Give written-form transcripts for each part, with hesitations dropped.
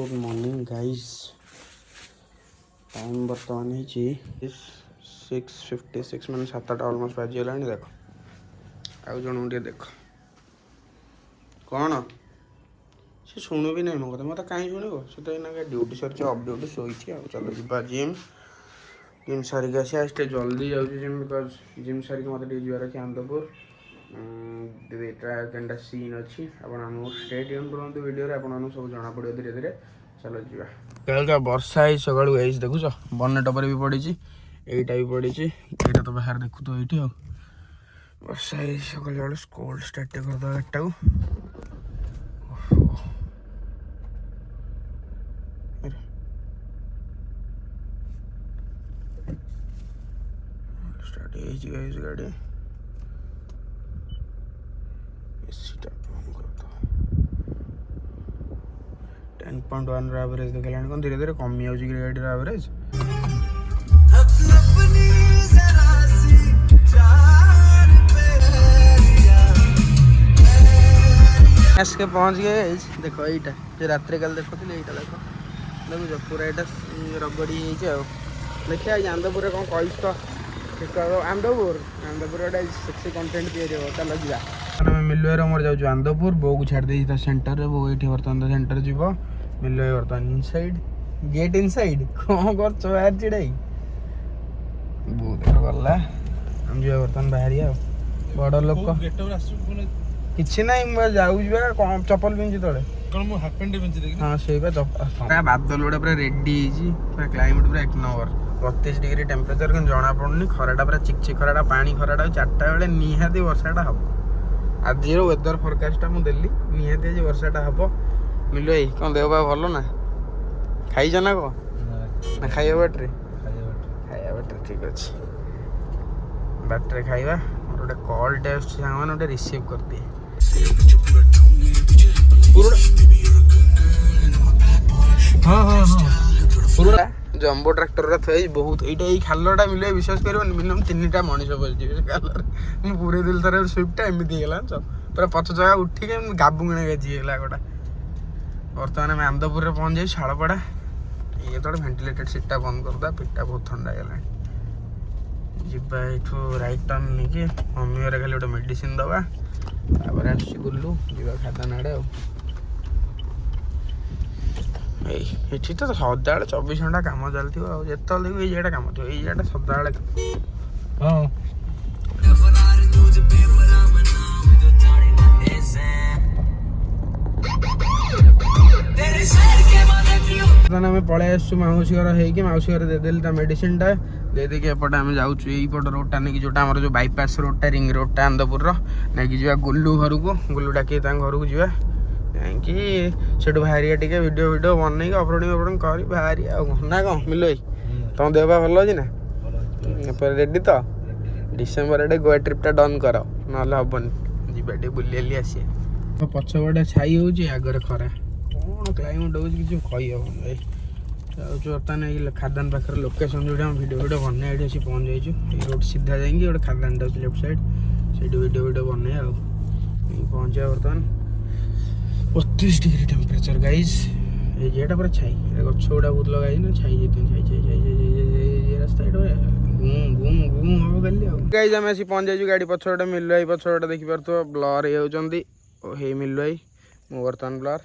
Good morning guys. Time बर्तमान है 6:56 मैंने 7टा ऑलमोस्ट बाजीगला। देख आउ जन टे देख कौन से शुणु भी नहीं मो कथा मत कहीं शुणव से तो ये ड्यूटी सर अफ ड्यूटी शोची। चलो जी जिम जिम सारिक आसी आज जल्दी जाऊँ जिम बिकज जिम सारिक मत जीवार अच्छे आनंदपुर। दुईटा सीन अच्छी आपको स्टे ट्यून करूँ वीडियो आपको सब जना पड़ो धीरे धीरे। चलो जी क्या वर्षा है सका देखुच बनेट पर भी पड़ी यहीटा भी पड़ी यहाँ तो बाहर देखु तो ये वर्षा है सका स्कोल्ड स्टार्ट करदे गाड़ीटा को। स्टार्ट गाड़ी 10.1 एवरेज देखा कौन धीरे धीरे कमी जाऊँगी गाड़ी एवरेज। के पहुँच गए देखो यहीटा जो रात कल देखो यहीटा देख देखो पूरा यहाँ रगड़ी देखिए आज आनंदपुर कौन कहीस तो आनंदपुर गोटे सेक्सी कंटेंट तैयारी चलो जा मिलुएर मोर जाऊँ आनंदपुर बो को छाड़ दे सेंटर बो ये बर्तमान सेंटर जीव मिलु बर्तमान इनसाइड गेट इनसाइड कौन कर बाहर चिड़ाई बो देख गला हम जी बर्तमान बाहरी बड़ लोक किसी ना जाऊँ चप्पल पिंधि तले हाँ से बादल गुड़ा पूरा रेडी पूरा क्लाइमेट पूरा 1 नंबर 32 डिग्री टेम्परेचर कि जना पड़ुनी खराटा पूरा चिकचिक खराटा पानी खराटा 4टा बेले निहाती वर्षाटा हम आज वेदर फोरकास्टा मुझे निहाती आज वर्षाटा हम। मिलु भाई कौन देह पा भल ना खाई ना कौन ना खाइबा बाटे खाइबा बाटे ठीक अच्छे बाटे खाइबा मोर गोटे कॉलटे आसान गोटे रिसीव कर दिए हाँ हाँ हाँ जम्बो ट्रैक्टर थे बहुत ये खालटा मिले विश्वास कर मिनिमम 3टा मनीष बसजे खाल मुझे पूरे दिल तार स्विफ्ट एमती है पूरा पछ जगह उठिक गाबुगणा गाजीगला गोटा। बर्तमान आम आनंदपुर पहुँच जाए शालपड़ा ये तो भेन्टिलेटेड सीटा बंद करदा पिटा बहुत ठंडा है जीवा यू राइट टर्न नहीं मम्मी घर खाली गोटे मेडिसिन दवा गुल्लू जीवा खादान आड़े ये तो सदा 24 घंटा कम चलती जिते देखो ये जाटा कम थी ये सदा हाँ आम पलि आसु मौसी घर हो मौसी घर देदेली मेडिसिन टा दे एपटे आम जाऊँ यहीपट रोडटा नहीं जोटा आम जो बाईपास रोडटा रिंग रोडटा आनंदपुर नहीं जा गुल्लू घर को गुल्लू डाक घर को जा से बाहर टे वीडियो वीडियो बनई ऑफरोडिंग कर बाहर ना कौन मिलो भाई तुम देह भल अच्छी ना रेडी तो डिसेम्बर आड़े गोवा ट्रिपटा डन कर ना हेनी जी बुली आसी पछपटे छाई होगर खरा कौन क्लाइमेट हो कही हम भाई बर्तमान खादान पाखे लोकेशन जो वीडियो वीडियो बने ये आसी पहुँच जाइए रोड सीधा जाएंगे गोटे खादान लेफ्ट साइड से वीडियो वीडियो बने पहुँचा बर्तमान 32 डिग्री टेम्परेचर गाइज ये पूरा छाई गच गुड़ा बहुत लगाई ना छाई छाई रास्ता घूम घूम घूम हम कल गाइज आम आसी पहुँच जाइए गाड़ी पछपटे मिलु भाई पछपटे देखिपे ब्लर हो मिलु भाई मु बर्तमान ब्लर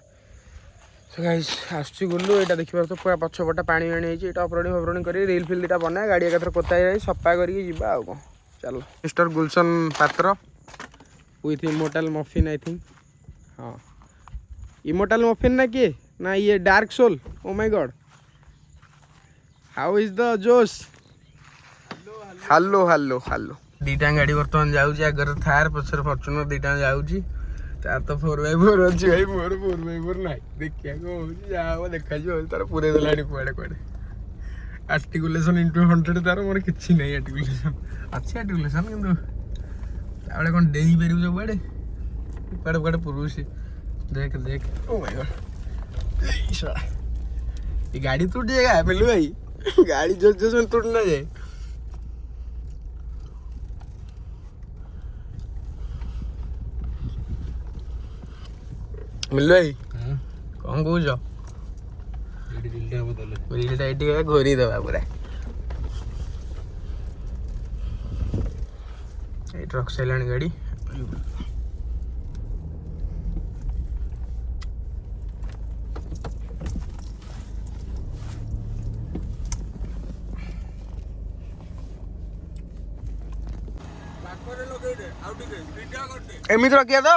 गाइज आसुची गुल्लू यहाँ देखिए तो पूरा पछपटा पानी आनी ये ऑफरोडिंग ऑफरोडिंग कर रील फिल दुटा बना गाड़ी एकाथर कोता सफा करके कौन चलो मिस्टर गुलशन पात्र with immortal muffin I think हाँ इमोर्टल मफिन ना किए ना ये dark soul oh my god how is the जोश हेलो हेलो हेलो दीटा गाड़ी बर्तमान जाऊँगी आगे थार पचर फॉर्च्यूनर दीटा जाऊँगी तार तो 4x4 अच्छी भाई मोर 4x4 ना देखिए कौन देखा तार पूरे देला कुआड़े कुआड़े आर्टिकुलेशन इंटू 100 तार मोर किसी नहीं आर्टिकुलेशन अच्छी आर्टिकुलेशन कि कौन डेई पार सब कुआड़े कुआड़े कुआड़े पुरुष देख देख ओ माय गॉड ये गाड़ी टूट जाएगा मिलू भाई गाड़ी जो जो टूट ना जाए मिलू भाई कौन कौच ରିଲଟା ଏଠି ଘୋରି ଦେବା ପୁରା ଏଇଠି ରଖି ସାରିଲାଣି ଗାଡ଼ି ଏମିତି ରଖିବା ତ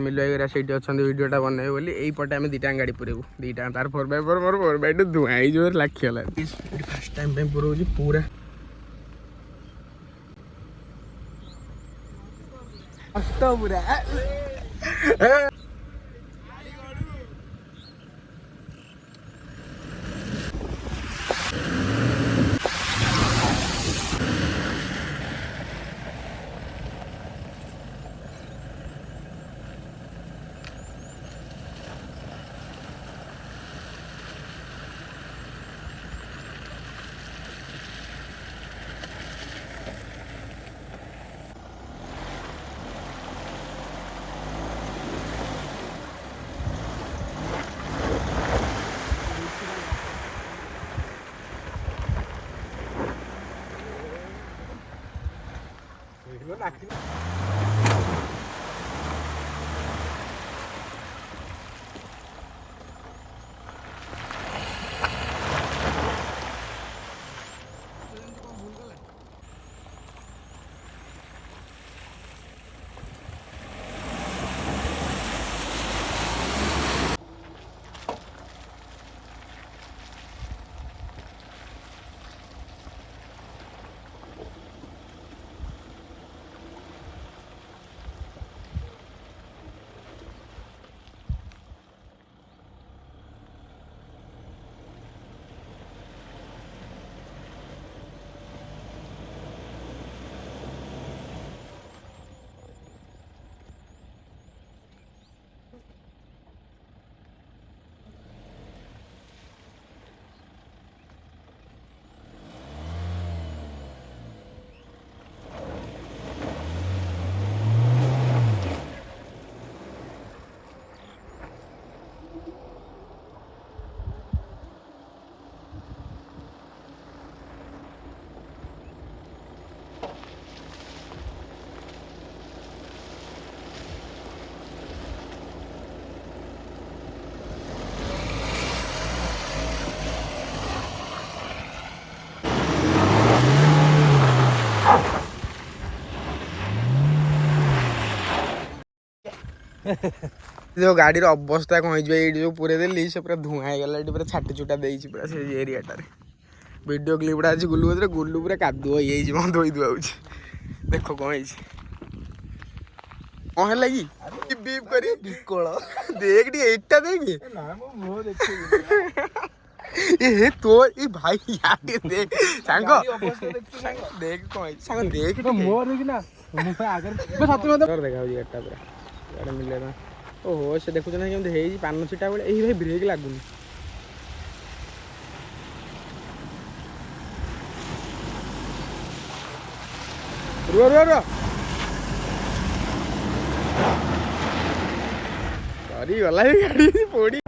मिलवाई से भिडियोटा बनइबे बोली यहीपटे आम दीटा गाड़ी पुरेबू दीटा तार 4x4 मोर 4x2 धुआं जो लाखिगला फास्ट टाइम पुरौची पूरा पूरा जो गाड़ी अवस्था कौन हो पूरे दिल्ली से पूरा धुआं होगा ये पूरा छाटी छुटा देती पूरा से एरियाटार वीडियो क्लिपटा आज गुलू गुलू पूरा कादुआ हो धोई धुआ देख कौन कौन है लगी बीप करी देख टी एटा देख ए तो ए भाई यार देख सांग देख कौन सांग देख मोर देख ना मैं आगे बस साथ में कर देखा जी एटा पूरा यार मिले ना ओहो से देखु ना केमते हेई पान छिटा बेले एही भाई ब्रेक लागुनी रो रो रो सॉरी वाला गाड़ी पोड़ी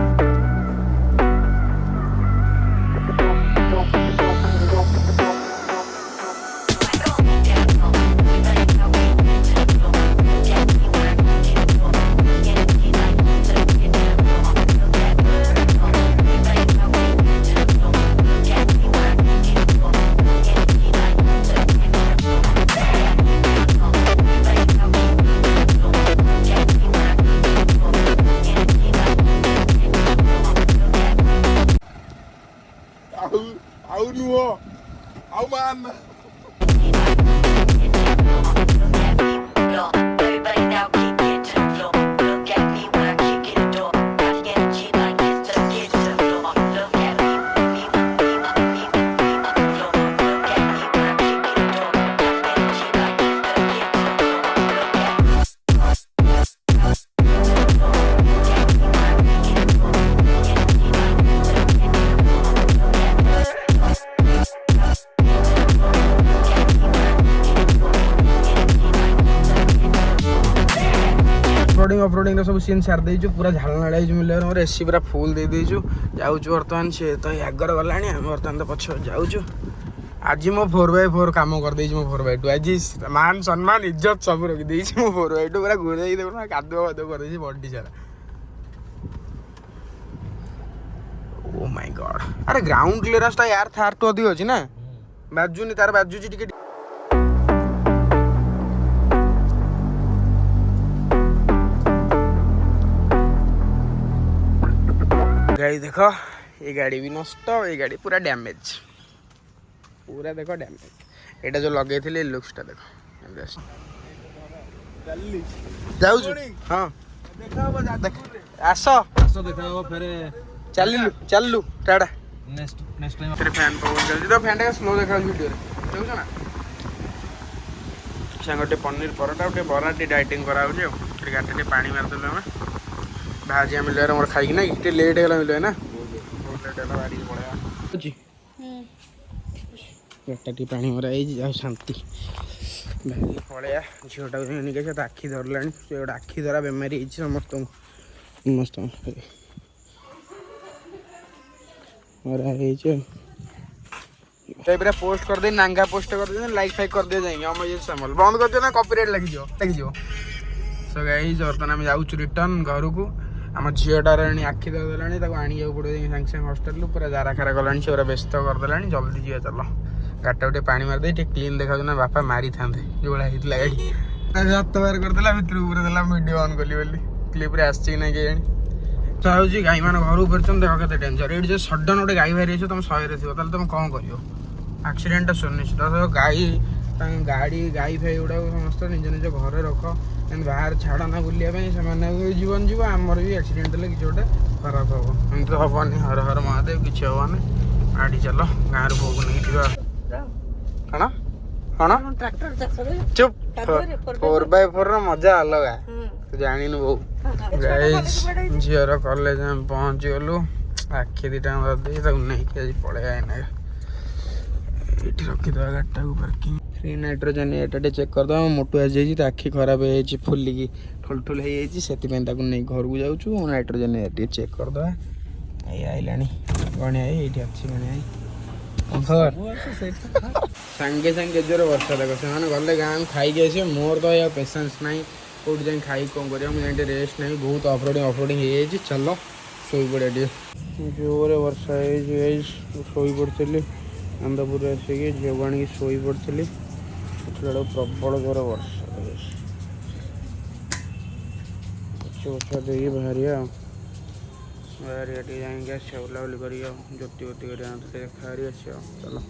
ऑफरोडिंग सब सीन सार देचु पूरा झालनाड़ा मिले मोर एसी पूरा फुल दे देचु जाऊँ बर्तमान सी तो आगर गला बर्तमान तो पछ जाऊँ आज मो 4x4 काम कर मो 4x2 आज मान सम्मान इज्जत सब रखी मो 4x2 पूरा घुरे देखो कादुआ वादुआ कर बॉडी सारा। ओ माय गॉड अरे ग्राउंड क्लियरेंस तो यार थार तो अधिक अच्छी ना बाजुनी तार बाजुची टिके गाड़ी देखो ये गाड़ी भी नष्ट ये गाड़ी पूरा डैमेज पूरा देखो डैमेज एटा जो लगे थे लुक्सटा देखो जाऊ हाँ आस आस देखा फिर चललु टाटा नेक्स्ट टाइम तेरे फैन पवन चलजी तो फैन टा स्लो देखा वीडियो रे देखो ना सांगटे पनीर परोटा गोटे बराटी डाइटिंग करा होजे फिर गाटे पानी मार देले हम भाजी मिले मोर खाई ना इते लेट हेला मिले ना बहुत लेट हेला बाड़ी पड़या जी गाटी पानी मरा जा शांति भागी पड़या झीटा को निके आखि धरलानी से गोटे आखि धरा बेमारी है समस्त समस्त पूरा पोस्ट कर दे नांगा पोस्ट कर दे लाइक फाइक कर दे जाएंगे हम समल बंद कर दे ना कॉपीराइट लगी जाओ सो गाइस बर्तमान आम जाऊँ रिटर्न घर को आम झीटार आखि देदेला आनी जाऊ पड़े सागे सागे हस्टेल पूरा जारा खारा गलानी से पूरा व्यस्त करदेला जल्दी जी चल गाटा गोटे पानी मारदे क्लीन देखा ना बापा मारी था जो भाई होता गाड़ी हाथ बाहर करदेला भितर पूरा देला वीडियो ऑन कली बोली क्लिप आसची ना के जाऊँ गाई मान घर फिर देख के डेंजर ये जो सडन गोटे गाई बाहरी तुम 100 थो तुम कौन कर आक्सीडेंट सुनिश्चित गाई गाड़ी गाई फाई गुड़ा समस्त निज निज घर रख बाहर छाड़ ना बुलाया से जीवन जीव आमर भी एक्सीडेंट हेल्ले कि गोटे खराब हम एमती तो हेनी हर हर महादेव किसी हेनी आड़ी चल गाँव बोक नहीं कण कण चुप 4x4 मजा अलग जानी बो झीर कलेज पहुँची गलु आखि दीटा नहीं पड़े ये रखीद गाड़ी को पार्किंग फ्री नाइट्रोजन एटा चेक करदे मोटू आ जाइए आखि खराब हो फुलिकी ठुलठुल से नहीं घर को जाऊँ नाइट्रोजन ये चेक करदे आईला गणिया ये अच्छी गणिया सांगे सांगे जोर वर्षा देख से गले गाँव खाई आस मोर तो या पेसेंस ना कौट जाए खाई कौन कर मुझे रेस्ट नहीं बहुत अफरोडिंग हो चल शोई पड़े जोर वर्षा शोई पड़ी आनंदपुर आसिक झील आनी शोई पड़ी प्रबल जोर वर्षा वर्षा दे बाहर बाहर जाएंगे बुलाबुली कर ज्योति वोति कर चलो।